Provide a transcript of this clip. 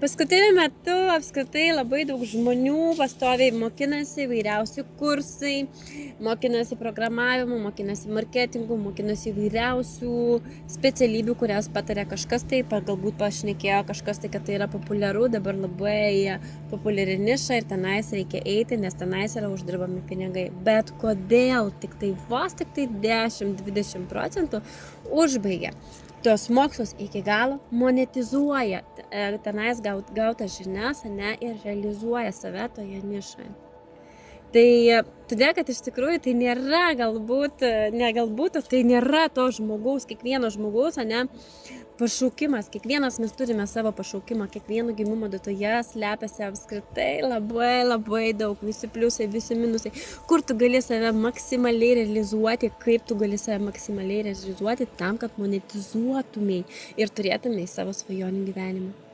Paskutiniu metu apskritai labai daug žmonių pastoviai mokinasi įvairiausi kursai, mokinasi programavimo, mokinasi marketingų, mokinasi įvairiausių specialybių, kurias patarė kažkas tai, galbūt pašnekėjo kažkas tai, kad tai yra populiaru, dabar labai populiari niša ir tenais reikia eiti, nes tenais yra uždirbami pinigai. Bet kodėl tik tai 10-20% užbaigia tuos mokslus iki galo, monetizuoja tenais gautas žinias, ir realizuoja save toje nišoje. Tai todėl, kad iš tikrųjų tai nėra tai nėra to žmogaus, kiekvieno žmogaus, pašaukimas. Kiekvienas mes turime savo pašaukimą, kiekvieno gimimo datoje slepiasi apskritai labai daug, visi pliusai, visi minusai, kur tu gali save maksimaliai realizuoti, kaip tu gali save maksimaliai realizuoti tam, kad monetizuotumėj ir turėtumėj savo svajonių gyvenimą.